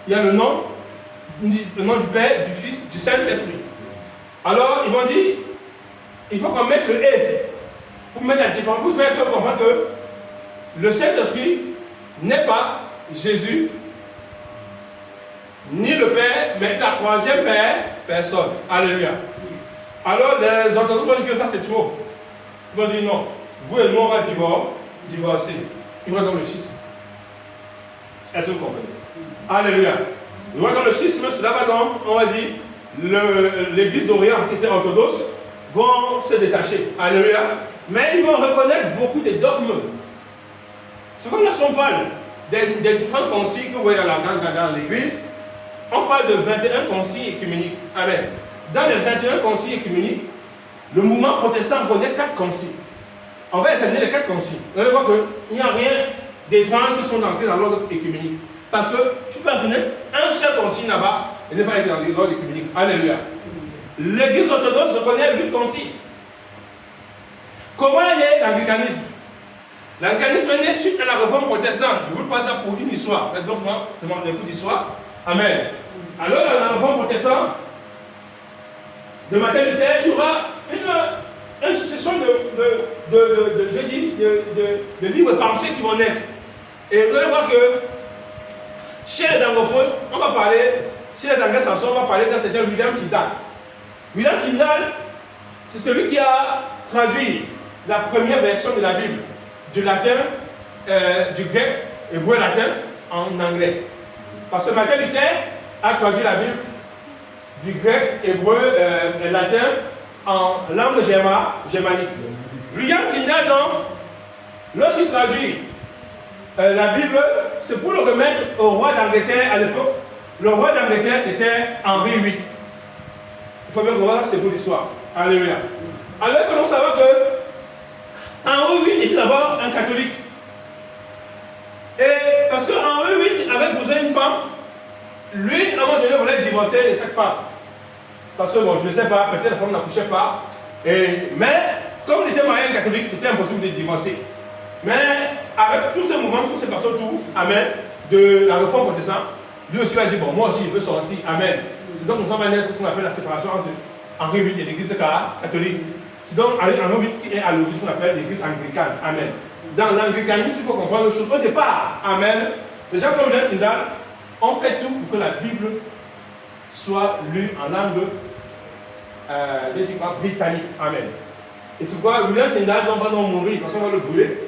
il y a le nom du Père, du Fils, du Saint-Esprit. Alors, ils vont dire, il faut qu'on mette le « et » pour mettre la différence, pour faire comprendre que le Saint-Esprit n'est pas Jésus, ni le Père, mais la troisième personne. Alléluia. Alors, les orthodoxes vont dire que ça c'est trop. Ils vont dire non, vous et nous on va divorcer. Ils vont dans le schisme. Est-ce que vous comprenez? Alléluia. Ils vont dans le schisme, cela va donc, on va dire, l'église d'Orient qui était orthodoxe vont se détacher. Alléluia. Mais ils vont reconnaître beaucoup de dogmes. Souvent, lorsqu'on parle des différents conciles que vous voyez dans l'église, on parle de 21 conciles écuméniques. Amen. Dans les 21 conciles écuméniques, le mouvement protestant connaît 4 conciles. On va examiner les 4 conciles. Vous allez voir qu'il n'y a rien d'étrange qui sont entrés dans l'ordre écuménique. Parce que tu peux reconnaître un seul concile là-bas et ne pas être dans l'ordre écuménique. Alléluia. L'église orthodoxe reconnaît 8 conciles. Comment est l'anglicanisme? L'anglicanisme est né suite à la réforme protestante. Je vous passe ça pour une histoire. Donc, moi, je demande un coup d'histoire. Amen. Alors, dans la réforme protestante, de Martin Luther, il y aura une succession de libres pensées qui vont naître. Et vous allez voir que chez les anglophones, on va parler, chez les anglo-saxons, on va parler d'un certain William Tyndale. William Tyndale, c'est celui qui a traduit la première version de la Bible du latin, du grec, hébreu latin, en anglais. Parce que Martin Luther a traduit la Bible du grec, hébreu, latin, en langue germanique. William Tyndale, donc, lorsqu'il traduit la Bible, c'est pour le remettre au roi d'Angleterre à l'époque. Le roi d'Angleterre, c'était Henri VIII. Il faut bien voir, c'est pour l'histoire. Alléluia. Alors, il faut donc savoir que Henri VIII était d'abord un catholique. Et parce que Henri VIII avait épousé une femme, lui, à un moment donné, voulait divorcer de cette femme. Parce que, bon, je ne sais pas, peut-être la femme n'accouchait pas. Mais, comme il était marié catholique, c'était impossible de divorcer. Mais, avec tous ces mouvements, tous ces personnes autour, amen, de la réforme protestante, lui aussi va dire, bon, moi aussi, je veux sortir, amen. C'est donc, nous sommes à naître ce qu'on appelle la séparation entre Henri VIII et l'église catholique. C'est donc Henri VIII qui est à l'origine qu'on appelle l'église anglicane, amen. Dans l'anglicanisme, il faut comprendre une chose. Au départ, amen, les gens comme William Tyndale ont fait tout pour que la Bible soit lue en langue britannique. Amen. Et c'est pourquoi William Tyndale va donc mourir, parce qu'on va le brûler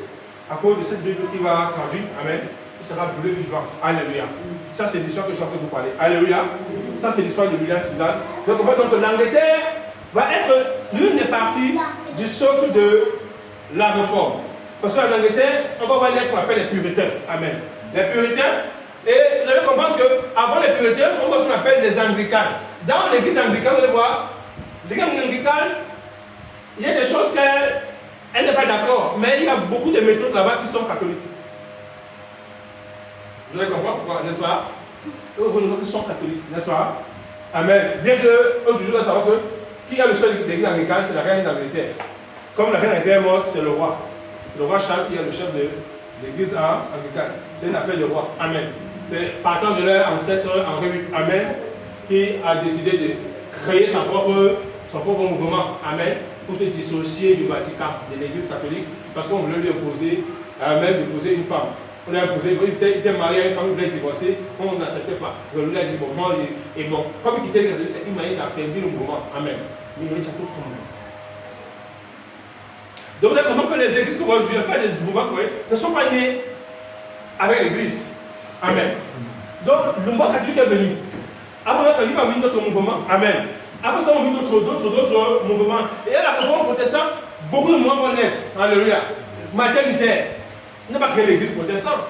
à cause de cette Bible qui va traduire. Amen. Il sera brûlé vivant. Alléluia. Ça, c'est l'histoire que je suis en train de vous parler. Alléluia. Ça, c'est l'histoire de William Tyndale. Vous comprenez donc que l'Angleterre va être l'une des parties du socle de la réforme. Parce qu'en Angleterre, on va voir ce qu'on appelle les puritains. Amen. Les puritains, et vous allez comprendre qu'avant les puritains, on voit ce qu'on appelle les anglicans. Dans l'église anglicane, vous allez voir, l'église anglicane, il y a des choses qu'elle n'est pas d'accord, mais il y a beaucoup de méthodes là-bas qui sont catholiques. Vous allez comprendre pourquoi, n'est-ce pas? Eux, ils sont catholiques, n'est-ce pas? Amen. Bien que, aujourd'hui, on va savoir que qui a le seul de l'église anglicane, c'est la reine d'Angleterre. Comme la reine d'Angleterre est morte, c'est le roi. C'est le roi Charles qui est le chef de l'église anglicane. C'est une affaire de roi. Amen. C'est partant de leur ancêtre Henri VIII, amen, qui a décidé de créer son propre mouvement, amen, pour se dissocier du Vatican, de l'église catholique, parce qu'on voulait lui imposer, même d'épouser une femme. On a imposé, il était marié à une femme, il voulait divorcer, on n'acceptait pas. Donc lui a dit, bon, moi, et bon, comme il quittait les catholiques, c'est une manière d'affaiblir le mouvement, amen. Mais il y a tout comme même. Donc vous avez compris que les églises que vous voyez aujourd'hui, pas des mouvements ne sont pas nés avec l'église. Amen. Donc le mouvement catholique est venu. Après il va venir d'autres mouvements. Amen. Après ça, on va venir d'autres mouvements. Et à la réforme protestante, beaucoup de mouvements vont naître. Alléluia. Martin Luther n'a pas créé l'église protestante.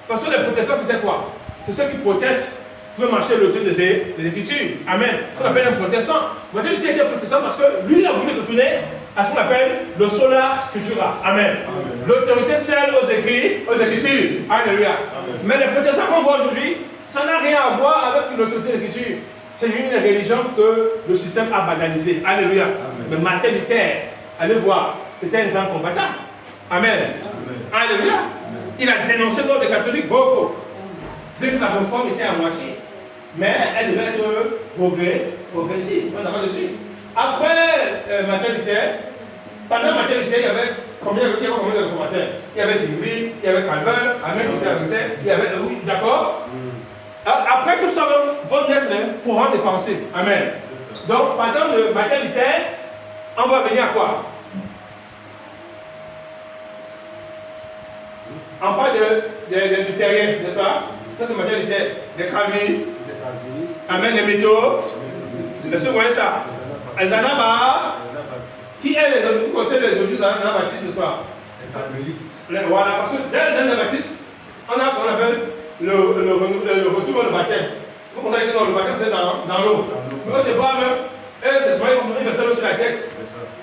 Parce que les protestants, c'était quoi? C'est ceux qui protestent pour marcher le truc des Écritures. Amen. Ça qu'on appelle un protestant. Martin Luther était protestant parce que lui, il a voulu retourner à ce qu'on appelle le sola scriptura. Amen. L'autorité celle aux Écritures. Alléluia. Amen. Mais les protestants qu'on voit aujourd'hui, ça n'a rien à voir avec l'autorité des Écritures. C'est une religion que le système a banalisée. Alléluia. Amen. Mais Martin Luther, allez voir, c'était un grand combattant. Amen. Amen. Alléluia. Amen. Il a dénoncé l'ordre des catholiques, beau faux. Dès que la réforme était à moitié. mais elle devait être progressive. On est d'accord dessus. Après Martin Luther, pendant Martin Luther, il y avait combien de réformateurs? Il y avait Zwingli, il y avait Calvin, Amen, il y avait, oui, d'accord? Après tout ça vont naître les courants de pensée. Amen. Donc, pendant le Martin Luther, on va venir à quoi? On parle de luthériens, n'est-ce pas? Ça c'est Martin Luther. Les calvinistes. Amen, les métaux. Est-ce que vous voyez ça? Les anabas. Qui est les conseils des autres anabaptistes, n'est-ce pas? Les calvinistes. Voilà, parce que dans les anabaptistes, on a ce qu'on appelle le retour vers le baptême. Vous comprenez que le baptême c'est dans l'eau. Mais au départ, c'est ce qu'ils font sur la tête.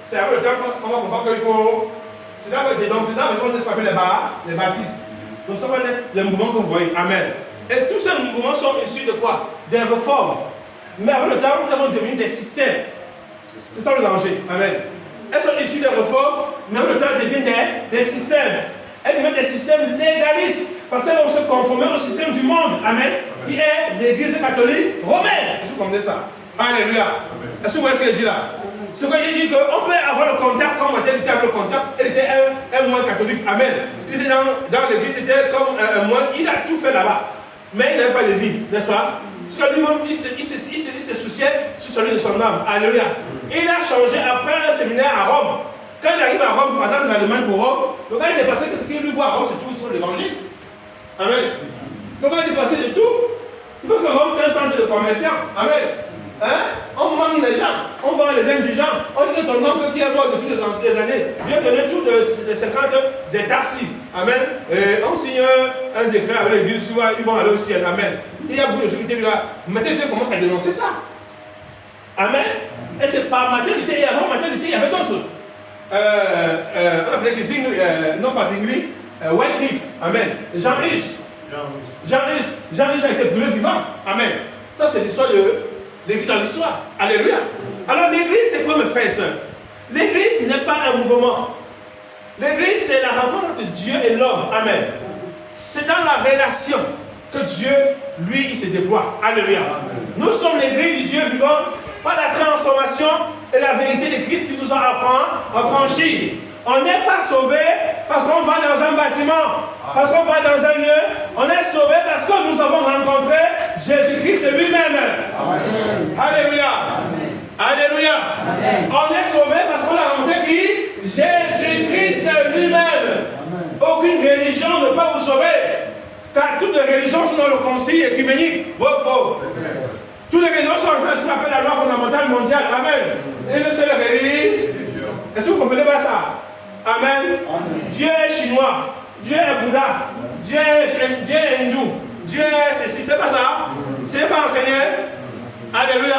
C'est après le temps qu'on va comprendre qu'il faut. C'est là que donc c'est là que on appelle les baptistes. Donc ça va être les mouvements que vous voyez. Amen. Et tous ces mouvements sont issus de quoi? Des réformes. Mais avec le temps, nous avons devenu des systèmes. C'est ça le danger. Amen. Elles sont issues des réformes, mais avec le temps, elles deviennent des systèmes. Elles deviennent des systèmes légalistes. Parce qu'elles vont se conformer au système du monde. Amen. Qui est l'Église catholique romaine. Est-ce que vous comprenez ça? Alléluia. Est-ce que vous voyez ce que je dis là? Ce que je dis, qu'on peut avoir le contact comme Martin Luther avait le contact. Elle était un moine catholique. Amen. Il était dans l'église, il était comme un moine. Il a tout fait là-bas. Mais il n'avait pas de vie, n'est-ce pas? Parce que lui-même, il se souciait sur celui de son âme. Alléluia. Il a changé après un séminaire à Rome. Quand il arrive à Rome, pendant l'Allemagne pour Rome, donc quand il est passé, ce qu'il lui voit à Rome, c'est tout sur l'évangile. Amen. Donc quand il est passé de tout, il veut que Rome c'est un centre de commerçants. Amen. Hein? On manque les gens, on vend les indigents. On dit que ton oncle qui est mort depuis les anciennes années vient donner tout de 50 états-ci. Amen. Et on signe un décret avec l'église, ils vont aller au ciel. Amen. Il y a beaucoup de choses qui étaient là. Maintenant, ils commencent à dénoncer ça. Amen. Et c'est par Martin Luther, et avant Martin Luther, il y avait d'autres. On appelait que Zwingli, non pas Zwingli, Wycliffe. Amen. Jean Hus. Jean Hus a été brûlé vivant. Amen. Ça, c'est l'histoire de l'église dans l'histoire. Alléluia. Alors l'église, c'est quoi mes frères et sœurs? L'église n'est pas un mouvement. L'église, c'est la rencontre entre Dieu et l'homme. Amen. C'est dans la relation que Dieu, lui, il se déploie. Alléluia. Amen. Nous sommes l'église du Dieu vivant par la transformation et la vérité de Christ qui nous a affranchis. On n'est pas sauvé parce qu'on va dans un bâtiment, parce qu'on va dans un lieu. On est sauvé parce que nous avons rencontré Jésus-Christ lui-même. Alléluia. Amen. Alléluia. Amen. On est sauvé parce qu'on a rencontré qui? Jésus-Christ lui-même. Aucune religion ne peut vous sauver. Car toutes les religions sont dans le concile écuménique. Faux. Toutes les religions sont en train de ce qu'on appelle la loi fondamentale mondiale. Amen. Et le seul religion. Est-ce que vous comprenez pas ça? Amen. Amen. Dieu est chinois. Dieu est Bouddha. Dieu est hindou. Dieu est ceci. C'est pas ça? C'est pas enseigné? Alléluia.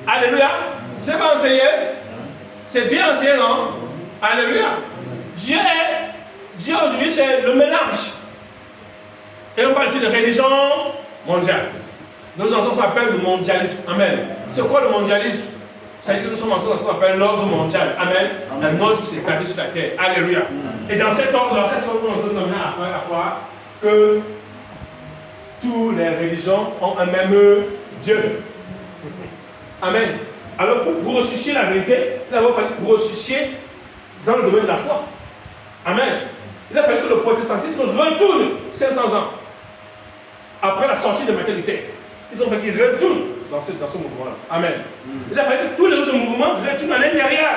Alléluia. C'est pas enseigné? C'est bien enseigné, non? Alléluia. Dieu aujourd'hui, c'est le mélange. Et on parle ici de religion mondiale. Nous entendons ça s'appelle le mondialisme. Amen. C'est quoi le mondialisme? Ça veut dire que nous sommes entrés dans ce qu'on appelle l'ordre mondial. Amen. Un ordre qui s'est établi sur la terre. Alléluia. Et dans cet ordre-là, qu'est-ce qu'on est en train de mener à croire? Que toutes les religions ont un même Dieu. Amen. Alors pour ressusciter la vérité, il a fallu ressusciter dans le domaine de la foi. Amen. Il a fallu que le protestantisme retourne 500 ans après la sortie de Martin Luther. Il a fallu qu'il retourne dans ce mouvement-là. Amen. Il a fallu que tous les autres mouvements retournent à l'intérieur.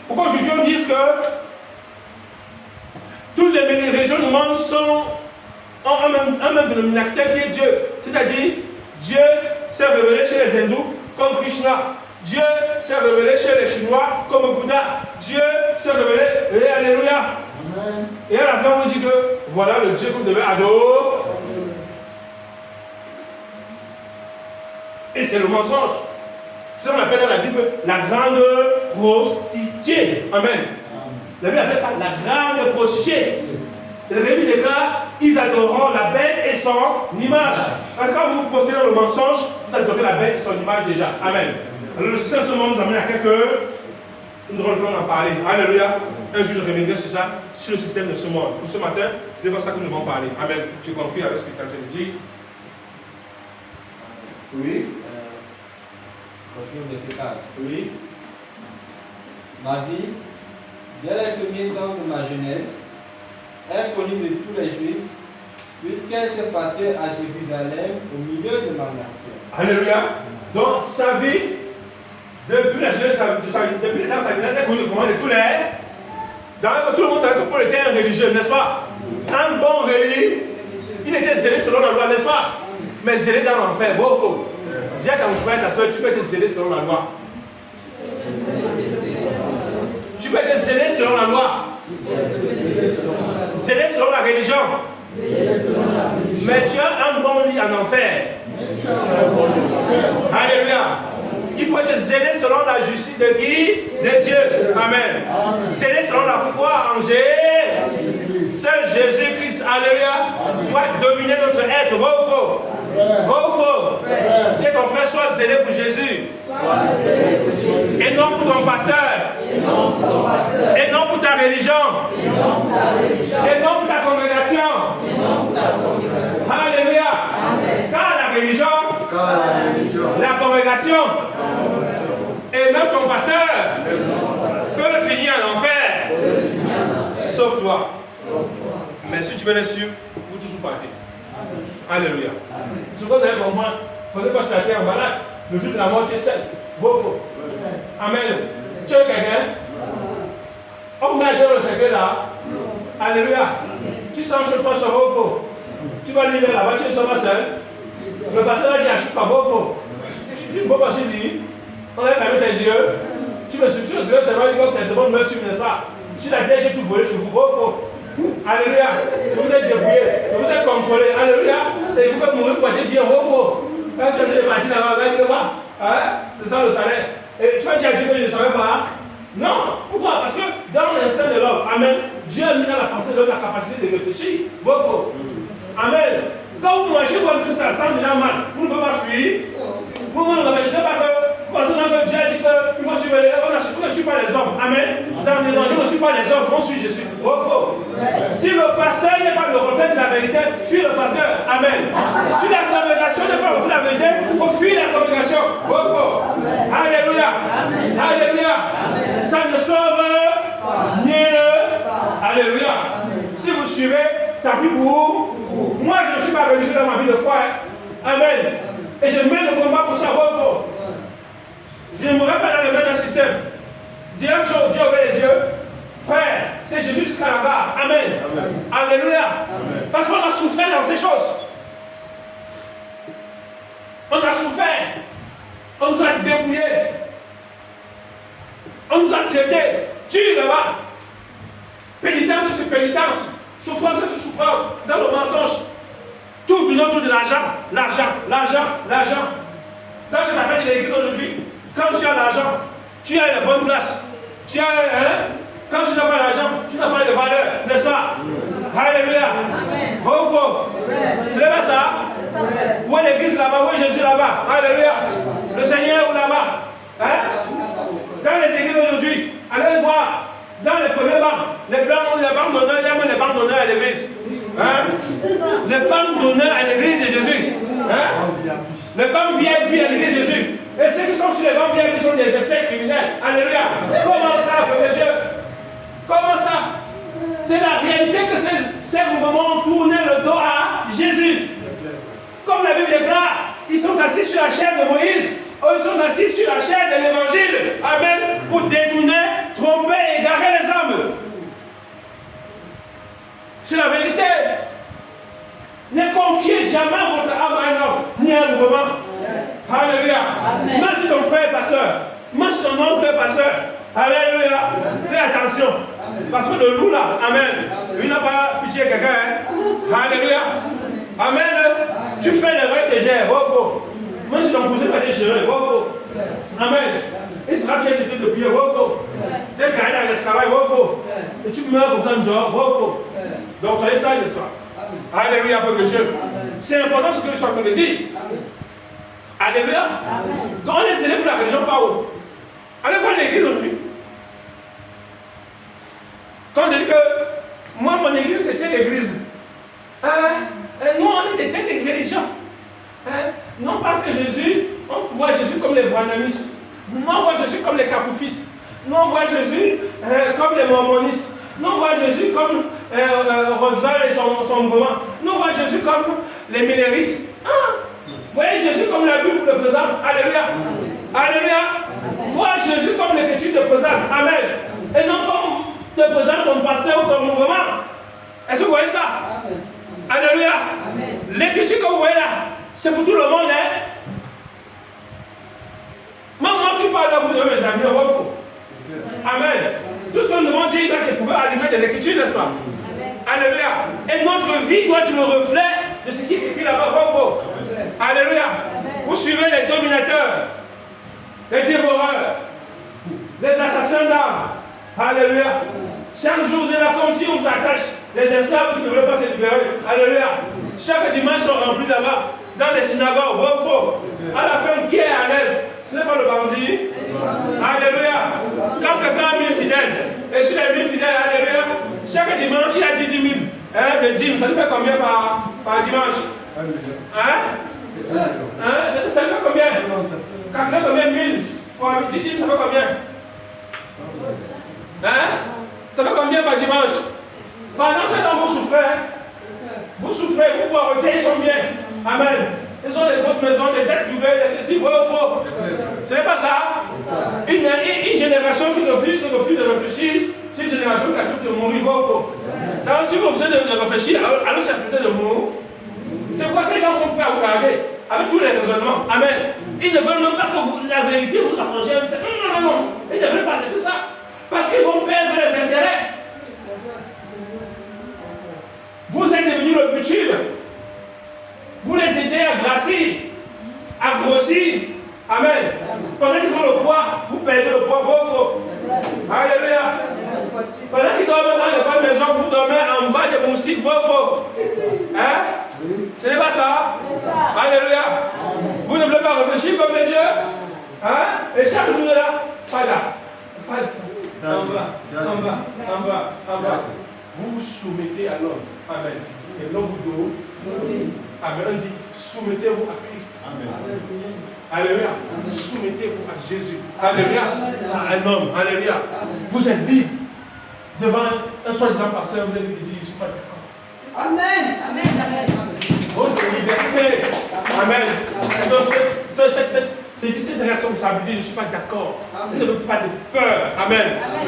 Pourquoi aujourd'hui on dit que toutes les religions du monde ont un même dénominateur qui est Dieu. C'est-à-dire, Dieu s'est révélé chez les hindous comme Krishna. Dieu s'est révélé chez les Chinois comme Bouddha. Dieu s'est révélé, et alléluia. Amen. Et à la fin, on dit que voilà le Dieu que vous devez adorer. Et c'est le mensonge. C'est ce qu'on appelle dans la Bible la grande prostituée. Amen. La Bible appelle ça la grande prostituée. Et la Bible déclare ils adoreront la bête et son image. Parce que quand vous possédez le mensonge, vous adorez la bête et son image déjà. Amen. Alors le Seigneur nous amène à quelques. Nous allons en parler. Alléluia. un jour je reviendrai sur ça, sur le système de ce monde. Pour ce matin, c'est pas ça que nous devons parler. Amen. J'ai compris avec ce que tu as dit. Oui. Continuons verset 4. Oui. Ma vie, dès les premiers temps de ma jeunesse, est connue de tous les Juifs, puisqu'elle s'est passée à Jérusalem, au milieu de ma nation. Alléluia. Donc, sa vie, depuis la jeunesse, depuis les temps de sa jeunesse, est connue comment de tous les. Tout le monde savait que Paul était un religieux, n'est-ce pas? Un bon religieux. Il était zélé selon la loi, n'est-ce pas? Mais zélé dans l'enfer, vrai ou faux? Dis à ton frère, ta soeur, tu peux être zélé selon la loi. Tu peux être zélé selon la loi. Zélé selon la religion. Mais tu as un bon lit en enfer. Alléluia. Il faut être zélé selon la justice de qui? De Dieu. Amen. Zélé selon la foi en Jésus. Seul Jésus-Christ, alléluia, doit dominer notre être. Vrai ou faux? Vrai ou faux? Dis à ton frère, sois zélé pour Jésus. Et non pour ton pasteur. Et non pour ta religion. Et non pour ta congrégation. Alléluia. Car la religion, la congrégation et même ton pasteur peuvent finir en enfer. Sauf toi. Mais si tu veux les suivre, vous toujours partir. Alléluia. Ce que vous allez comprendre, il ne faut pas se faire en balade. Le jour de la mort, tu es seul. Vos faux. Amen. Tu es quelqu'un? On met dans le secret là. Alléluia. Tu sens chez toi, ça va ou faux? Tu vas lire là-bas, tu ne seras pas seul. Le pasteur là dit, je suis pas beau, faux. Tu ne peux pas se dire. On a fermé tes yeux. Tu me suis, c'est vrai que tes secondes me suivent, n'est-ce pas? Si la terre, j'ai tout volé, je vous vois, faux. Alléluia. Vous êtes débrouillés, vous êtes contrôlés. Alléluia. Et vous faites mourir pour être bien, faux. Quand tu as des machines là-bas, c'est ça le salaire. Et tu vas dire à Dieu que je ne savais pas. Non. Pourquoi? Parce que dans l'instinct de l'homme, amen, Dieu a mis dans la pensée de l'homme la capacité de réfléchir. Faux. Amen. Quand vous mangez comme tout ça, sans bien mal, vous ne pouvez pas fuir. Vous ne réfléchissez pas que. Parce que Dieu a dit qu'il faut suivre les hommes. On ne suit pas les hommes. Amen. Dans l'évangile, on ne suit pas les hommes. On suit Jésus. Faux. Si le pasteur n'est pas le reflet de la vérité, fuis le pasteur. Amen. Si la congrégation n'est pas le reflet de la vérité, il faut fuir la congrégation. Faux. Alléluia. Alléluia. Ça ne sauve nul. Alléluia. Si vous suivez, tant pis pour vous. Moi, je ne suis pas religieux dans ma vie de foi. Amen. Et je mets le combat pour savoir faux. Je ne mourrai pas dans le même système. Dis un jour, Dieu ouvre les yeux. Frère, c'est Jésus jusqu'à là-bas. Amen. Alléluia. Amen. Parce qu'on a souffert dans ces choses. On a souffert. On nous a débrouillés. On nous a traités. Tue là-bas. Pénitence sur pénitence. Souffrance sur souffrance. Dans le mensonge. Tout autour de l'argent. L'argent. Dans les affaires de l'église aujourd'hui. Quand tu as l'argent, tu as la bonne place. Tu as, quand tu n'as pas l'argent, tu n'as pas de valeur, n'est-ce pas? Alléluia. Vrai ou faux? Ce n'est pas ça? Où est l'église là-bas? Où est Jésus là-bas? Alléluia. Le Seigneur ou là-bas? Dans les églises aujourd'hui, allez voir. Dans les premiers bancs, les bancs d'honneur, il y a même les bancs d'honneur à l'église. Les bancs d'honneur à l'église de Jésus. Les bancs VIP à l'église de Jésus. Et ceux qui sont sur les bancs VIP sont des experts criminels. Alléluia. Comment ça, peuple de Dieu? Comment ça? C'est la réalité que ces mouvements ont tourné le dos à Jésus. Comme la Bible déclare, ils sont assis sur la chair de Moïse. Ils sont assis sur la chair de l'évangile. Amen. Pour détourner, tromper et égarer les hommes. C'est la vérité. Ne confiez jamais votre âme à un homme, ni à un mouvement. Alléluia. Même si ton frère est pasteur, même si ton oncle est pasteur, alléluia, fais attention. Parce que le loup là, amen, il n'a pas pitié quelqu'un. Alléluia. Amen. Tu fais l'erreur que j'ai, faux. Même si ton cousin va te gérer, faux. Amen. Il sera fier de te depuis, faux. Tu es gagné à l'esclavage, faux. Et tu meurs comme ça, faux. Donc soyez sages de ça. Alléluia, peuple de Dieu. C'est important ce que je suis en train de dire. Alléluia. Donc on est célèbre pour la religion, pas où. Allez voir l'église aujourd'hui. Quand on dit que moi, mon église, c'était l'église. Nous, on est des têtes de religion. Non parce que Jésus, on voit Jésus comme les Branamis. Nous, on voit Jésus comme les Capoufis. Nous, on voit Jésus comme les Mormonistes. Nous, on voit Jésus comme Rosal et son mouvement. Nous, on voit Jésus comme les Méléristes. Vous voyez Jésus comme la Bible le présente. Alléluia. Alléluia. Vois Jésus comme l'écriture te présente. Amen. Et non comme te présente ton pasteur ou ton mouvement. Est-ce que vous voyez ça? Alléluia. L'écriture que vous voyez là, c'est pour tout le monde. Même moi qui parle à vous, mes amis, on va faux. Amen. Tout ce que nous devons dire, il doit pouvoir alimenter des écritures, n'est-ce pas? Alléluia. Et notre vie doit être le reflet de ce qui est écrit là-bas. Faux. Alléluia. Vous suivez les dominateurs, les dévoreurs, les assassins d'âmes. Alléluia. Chaque jour, vous êtes là comme si on vous attache les esclaves qui ne veulent pas se libérer. Alléluia. Chaque dimanche sont remplis là-bas, dans les synagogues. Faux. À la fin, qui est à l'aise? Ce n'est pas le bandit. Alléluia. Quand quelqu'un a 1000 fidèles, et sur les 1000 fidèles, alléluia, chaque dimanche, il a dit 10 000 de dîmes. Ça lui fait combien par dimanche? Ça lui fait combien? Quand il fait combien? 1000 fois 10 dîmes, ça fait combien? Ça fait combien par dimanche? Pendant ce temps, vous souffrez, vous pauvreté, ils sont bien. Amen. Ils ont des grosses maisons, des jets privés, des ceci, vrai ou faux? Ce n'est pas ça. Une génération qui refuse de réfléchir, c'est une génération qui accepte de mourir, vrai ou faux? Donc si vous refusez de réfléchir, alors c'est accepter de mourir. C'est pourquoi ces gens sont prêts à vous garder avec tous les raisonnements. Amen. Ils ne veulent même pas que la vérité vous affranchisse. Non. Ils ne veulent pas, c'est tout ça. Parce qu'ils vont perdre les intérêts. Vous êtes devenus le bitume. Vous les aidez à grossir. Amen. Pendant qu'ils ont le poids, vous perdez le poids. Faux. Alléluia. Pendant qu'ils dorment dans les bonnes maisons, vous dormez en bas des moustiques. Faux. Ce n'est pas ça. Alléluia. Vous ne voulez pas réfléchir comme des dieux. Et chaque jour là, fada. En bas. Vous vous soumettez à l'homme. Amen. Et l'homme vous donne. Amen. On dit, soumettez-vous à Christ. Amen. Alléluia. Soumettez-vous à Jésus. Alléluia. À un homme. Alléluia. Vous êtes libre. Devant un soi-disant pasteur, vous êtes libre de dire, je ne suis pas d'accord. Amen. Votre liberté. Amen. Donc, cette responsabilité, je ne suis pas d'accord. Vous n'avez pas de peur. Amen.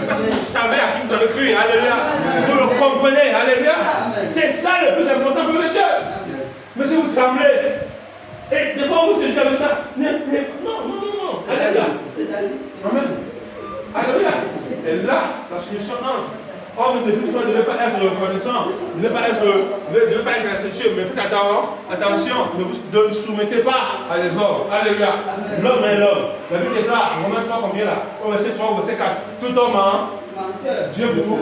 Parce que vous savez à qui vous avez cru. Alléluia. Vous le comprenez. Alléluia. C'est ça le plus important pour le Dieu. Mais si vous tremblez, et des fois vous se dites avec ça, non. Alléluia. Amen. Alléluia. Et là, la solution entre. Or, le défi, ne devez pas être reconnaissant, ne devez pas être respectueux, mais faites attention, ne vous soumettez pas à les hommes. Alléluia. L'homme est l'homme. La Bible déclare, Romains 3, combien là? Au verset 3, au verset 4. Tout homme menteur. Dieu pour.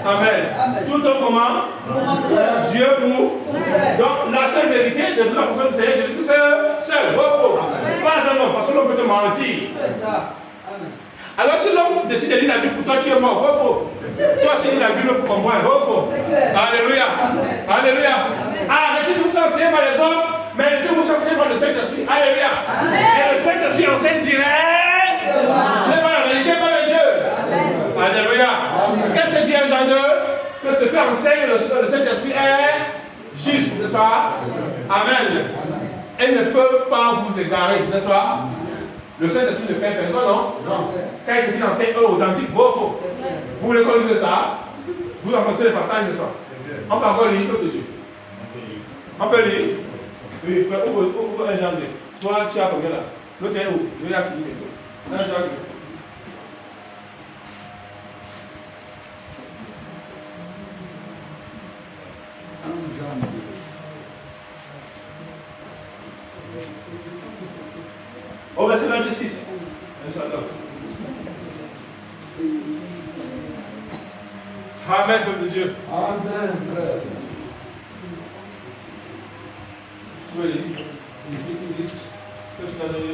Amen. Tout homme comment? Dieu pour. Donc, la seule vérité de toute la personne du Seigneur Jésus, c'est seul. Faux. Pas un homme, parce que l'homme peut te mentir. Alors, si l'homme décide de lire la Bible pour toi, tu es mort. Faux. Toi, c'est la Bible pour comprendre. Faux. Alléluia. Alléluia. Arrêtez de vous faire enseigner par les hommes, mais laissez-vous enseigner par le Saint-Esprit. Alléluia. Et le Saint-Esprit enseigne direct. Ce n'est pas la vérité, pas le Dieu. Alléluia. Qu'est-ce que dit un Jean 2? Que ce qu'enseigne le Saint-Esprit est juste, n'est-ce pas? Amen. Elle ne peut pas vous égarer, n'est-ce pas? Le Saint-Esprit ne perd personne, non? Quand il se dit enseigne authentique, faux. Vous voulez connaître ça? Vous en pensez les passages, n'est-ce pas? On peut encore lire l'autre Dieu. On peut lire? Oui, frère, ouvre un Jean 2. Toi, tu as combien là? L'autre est où? Je vais la finir maintenant. Un Jean 2. Au verset 26. Un certain. Amen, peuple de Dieu. Amen, frère. Tu veux lire? Qu'est-ce que tu as donné?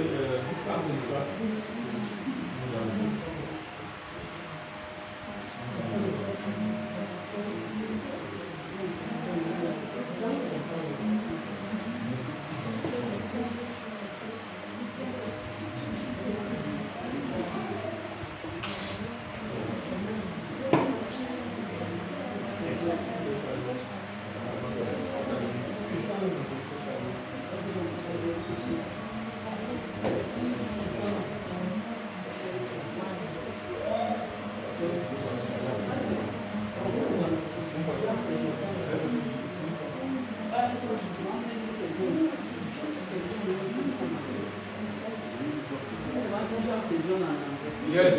Yes.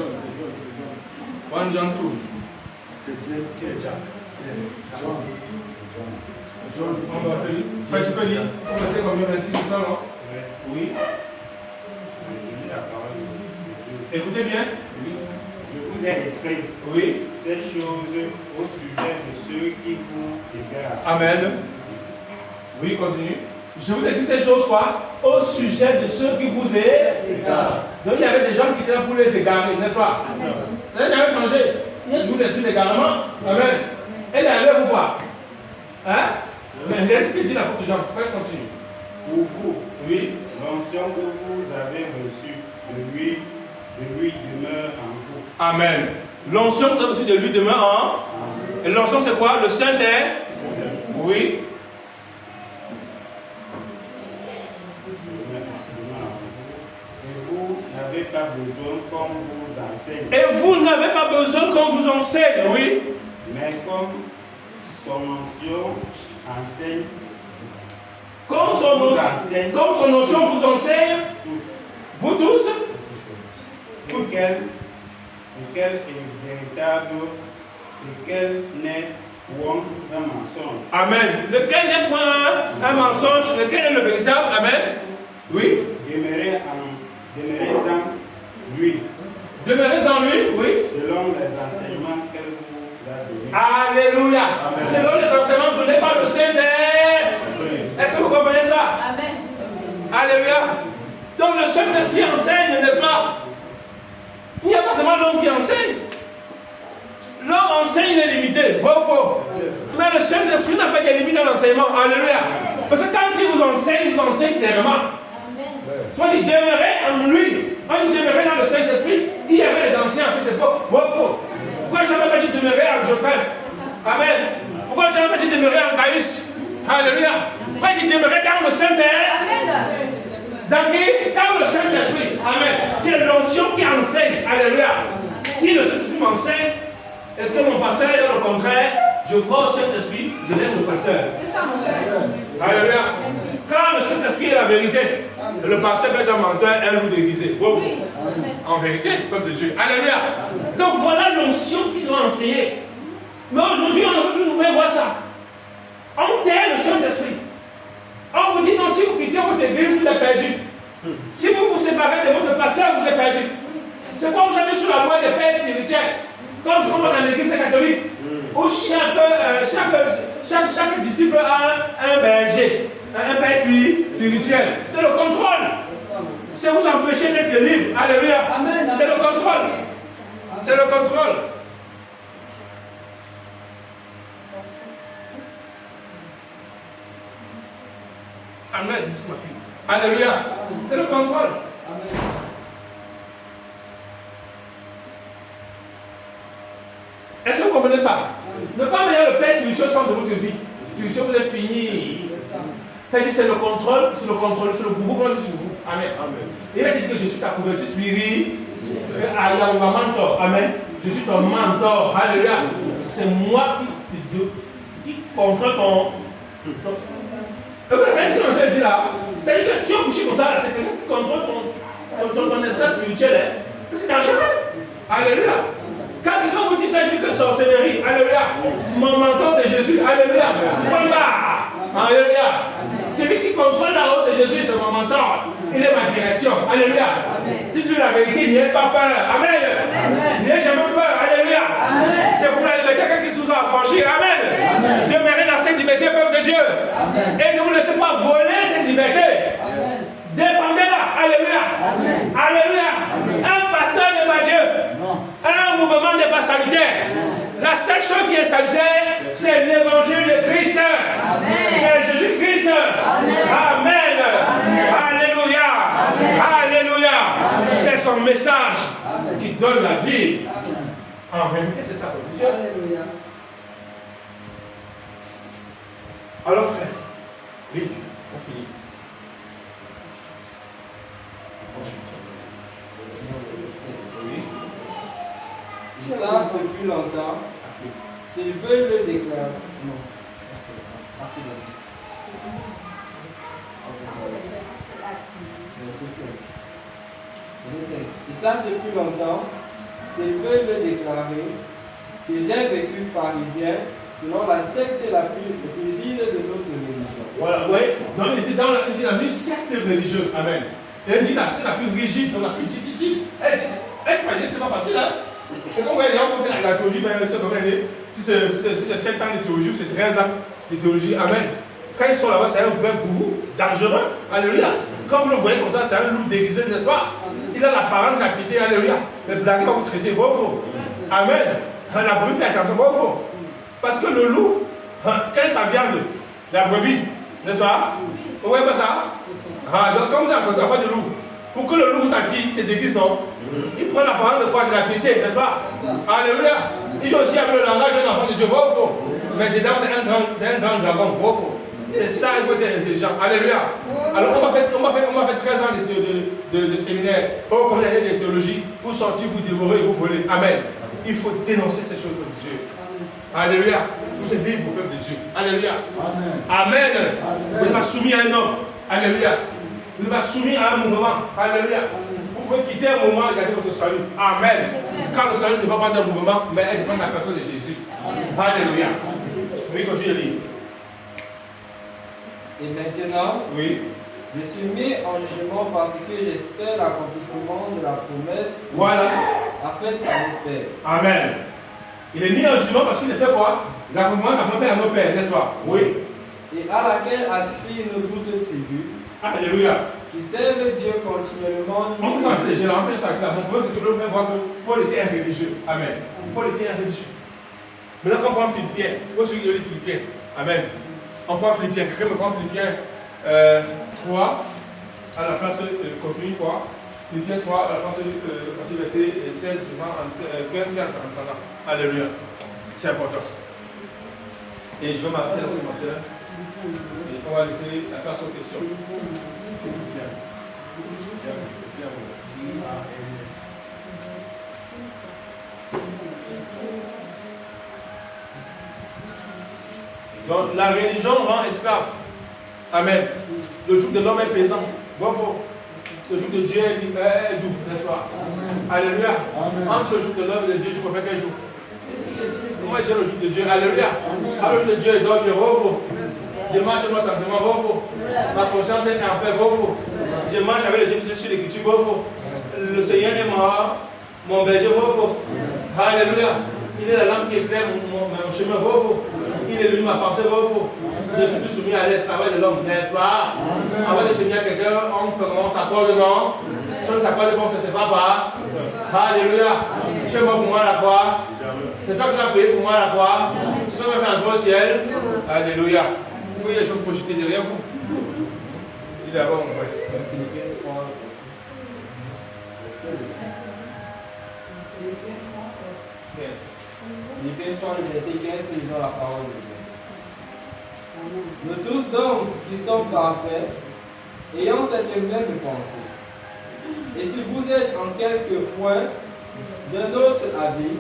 1 John 2. C'est James qui est Jack. John. On va appeler. Tu peux lire. Commencez combien 26, c'est ça, non? Oui. Écoutez bien. Je vous ai écrit Oui. ces choses au sujet de ceux qui vous égarent. Amen. Oui, continue. Je vous ai dit ces choses quoi? Au sujet de ceux qui vous égarent. Donc il y avait des gens qui étaient là pour les égarer, n'est-ce pas? Là, il avait changé. Il y a toujours l'esprit d'égarement. Amen. Elle est allée ou pas? Hein? Mais l'esprit dit l'apôtre Jean. Frère, continue. Pour vous, Oui. l'onction que vous avez reçue de lui demeure en vous. Amen. L'onction que vous avez reçue de lui demeure en. Et l'onction c'est quoi? Le Saint est. Oui. Et vous n'avez pas besoin qu'on vous enseigne. Et vous n'avez pas besoin qu'on vous enseigne, oui. Mais comme son onction enseigne, Comme son onction vous enseigne, vous tous, lequel est véritable, lequel n'est point un mensonge. Amen. Lequel n'est point un mensonge, lequel est le véritable, amen. Oui. Demeurez en lui, Demeurez en lui, oui. selon les enseignements qu'elle vous a donnés. Alléluia. Selon les enseignements donnés par le Saint-Esprit. Est-ce que vous comprenez ça? Amen. Alléluia. Donc le Saint-Esprit enseigne, n'est-ce pas? Il n'y a pas seulement l'homme qui enseigne. L'homme enseigne les limités, vrai ou faux? Mais le Saint-Esprit n'a pas de limite dans l'enseignement. Alléluia. Parce que quand il vous enseigne clairement. Soit il demeurait en lui. Quand il demeurait dans le Saint-Esprit, il y avait les anciens à cette époque. Vrai ou faux? Pourquoi je n'avais pas dit demeurer en Joseph? Amen. Pourquoi je n'avais pas dit demeurer en Caïs? Alléluia. Pourquoi tu demeurais dans le Saint-Esprit? Dans qui? Dans le Saint-Esprit. Amen. C'est l'onction qui enseigne. Alléluia. Si le Saint-Esprit m'enseigne et que mon pasteur est au contraire, je crois au Saint-Esprit, je laisse au pasteur. Alléluia. Quand le Saint-Esprit est la vérité, le pasteur peut être un menteur, un loup déguisé. Wow. En vérité, peuple de Dieu. Alléluia. Donc voilà l'onction qui doit enseigner. Mais aujourd'hui, on ne veut plus nous faire voir ça. On tait le Saint-Esprit. On vous dit non, si vous quittez votre église, vous êtes perdu. Si vous vous séparez de votre pasteur, vous êtes perdu. C'est quoi vous avez sur la loi des pères spirituels. Comme ce qu'on voit dans l'église catholique, où chaque disciple a un berger, un père spirituel. C'est le contrôle. C'est vous empêcher d'être libre. Alléluia. C'est le contrôle. C'est le contrôle. Amen, c'est ma fille. Alléluia. C'est le contrôle. Est-ce que vous comprenez ça? Ne pas mettre le père spirituel sans de votre vie. Spirituel, vous êtes fini. C'est-à-dire c'est le contrôle, c'est le bourreau sur vous. Amen. Il a dit que je suis ta couverture spirituelle. I am your mentor. Amen. Je suis ton mentor. Alléluia. C'est moi qui contrôle ton. Qu'est-ce qu'on entend dire là? C'est-à-dire que tu es couché comme ça, c'est quelqu'un qui contrôle ton espace spirituel. Hein? C'est dangereux. Alléluia. Quand quelqu'un vous dit ça, je dis que sorcellerie. Alléluia. Mon mentor c'est Jésus. Alléluia. Alléluia. Celui qui contrôle la haut c'est Jésus, c'est mon mentor. Il est ma direction. Alléluia. Dites-lui la vérité, n'ayez pas peur. Amen. N'ayez jamais peur. Alléluia. C'est pour la liberté qui vous a affranchi. Amen. Demeurez dans cette liberté, peuple de Dieu. Et ne vous laissez pas voler cette liberté. Défendez-la. Alléluia. Alléluia. Un pasteur n'est pas Dieu. Un mouvement n'est pas salutaire. La seule chose qui est salutaire, c'est l'évangile de Christ. C'est Jésus-Christ. Amen. Alléluia. Alléluia. C'est son message qui donne la vie. En vérité, c'est ça. Alléluia. Alors, frère, oui, on finit. Ils savent depuis longtemps. S'ils veulent le déclarer. Non. Verset 5. Ils savent depuis longtemps, s'ils veulent le déclarer, que j'ai vécu pharisien selon la secte la plus rigide de notre religion. Voilà, vous voyez? Donc il était dans une secte religieuse. Amen. Et il dit la secte la plus rigide, donc la plus difficile. Être pharisien, c'est pas facile, hein? C'est comme les gens qui font la théologie, si c'est 7 ans de théologie, c'est 13 ans de théologie. Amen. Quand ils sont là-bas, c'est un vrai gourou dangereux. Alléluia. Quand vous le voyez comme ça, c'est un loup déguisé, n'est-ce pas? Il a l'apparence de la piété. Alléluia. Mais blague va vous traiter vos faux. Amen. La brebis fait attention vos faux. Parce que le loup, quelle est sa viande? La brebis, n'est-ce pas? Vous voyez pas ça? Donc quand vous avez affaire de loup, pour que le loup vous attire, c'est déguise, non? Il prend l'apparence de quoi? De la piété, n'est-ce pas? Alléluia. Il dit aussi avec le langage d'un enfant de Dieu, vos faux. Mais dedans, c'est un grand dragon, vos faux. C'est ça, il faut être intelligent. Alléluia. Alors, on va faire 13 ans de séminaire, comme l'année de théologie, pour sortir, vous dévorer et vous voler. Amen. Il faut dénoncer ces choses de Dieu. Alléluia. Vous êtes libre au peuple de Dieu. Alléluia. Amen. Vous n'êtes pas soumis à un homme. Alléluia. Vous n'êtes pas soumis à un mouvement. Alléluia. Vous pouvez quitter un mouvement et garder votre salut. Amen. Car le salut ne dépend pas d'un mouvement, mais elle dépend de la personne de Jésus. Alléluia. Oui, continue de lire. Et maintenant, oui. Je suis mis en jugement parce que j'espère l'accomplissement de la promesse faite à nos pères. Amen. Il est mis en jugement parce qu'il fait quoi? L'accomplissement de la promesse faite à nos pères, n'est-ce pas? Oui. Et à laquelle aspirent nos 12 tribus. Alléluia. Qui servent Dieu continuellement. On peut s'arrêter déjà là, on peut s'arrêter là. Mon problème, c'est que je veux voir que Paul était un religieux. Amen. Paul était un religieux. Maintenant, quand on prend Philippiens, où celui qui lit Philippiens? Amen. On prend Philippiens. Quelqu'un me prend Philippiens 3 à la place, continue quoi? Philippiens 3 à la place du verset 16, 15, 45. Alléluia. C'est important. Et je vais m'arrêter là ce matin. Et on va laisser la place aux questions. Donc la religion rend esclave. Amen. Le joug de l'homme est pesant. Bravo. Le joug de Dieu est doux, n'est-ce pas? Amen. Alléluia. Amen. Entre le joug de l'homme et de Dieu, tu préfères quel jour? Comment est le joug de Dieu? Alléluia. Alors le joug de Dieu est d'homme, bravo. Je marche avec moi tranquillement, bravo. Ma conscience est en paix, bravo. Je marche avec les yeux sur l'écriture, bravo. Le Seigneur est mort, mon berger, bravo. Alléluia. Il est la lampe qui éclaire mon chemin, bravo. Il illumine ma pensée, bravo. Je suis plus soumis à l'esclavage de l'homme, n'est-ce pas? Avant de soumettre à quelqu'un, on s'accorde, non? Si on ne s'accorde pas, on ne se sépare pas. Alléluia. Tu es mort pour moi à la croix. C'est toi qui as payé pour moi à la croix. C'est toi qui m'as fait entrer au ciel. Alléluia. Il faut y avoir des choses qu'il faut jeter derrière vous. Dis d'abord, mon frère. Philippiens 3, le verset 15, nous lisons la parole de Dieu. Nous tous donc qui sommes parfaits, ayant cette même pensée. Et si vous êtes en quelque point d'un autre avis,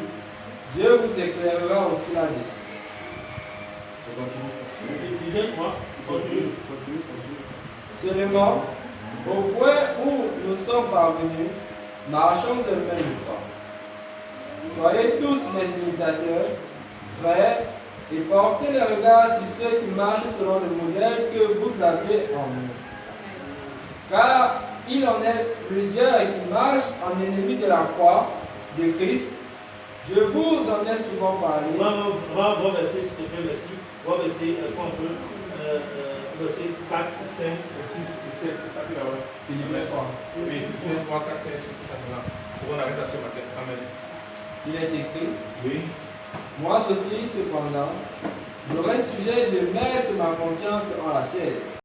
Dieu vous éclairera aussi là-dessus. Seulement, au point où nous sommes parvenus, marchons de même pas. Soyez tous mes imitateurs, frères, et portez le regard sur ceux qui marchent selon le modèle que vous avez en nous. Car il en est plusieurs qui marchent en ennemis de la croix de Christ. Je vous en ai souvent parlé. On va verser, s'il te plaît, verset 4, 5, 6 et 7, c'est ça qu'il a là. Philippiens 3. Oui, Philippiens 3, 4, 5, 6, 7, là. On arrête à ce matin. Amen. Il est écrit. Oui. Moi aussi, cependant, j'aurais sujet de mettre ma confiance en la chair.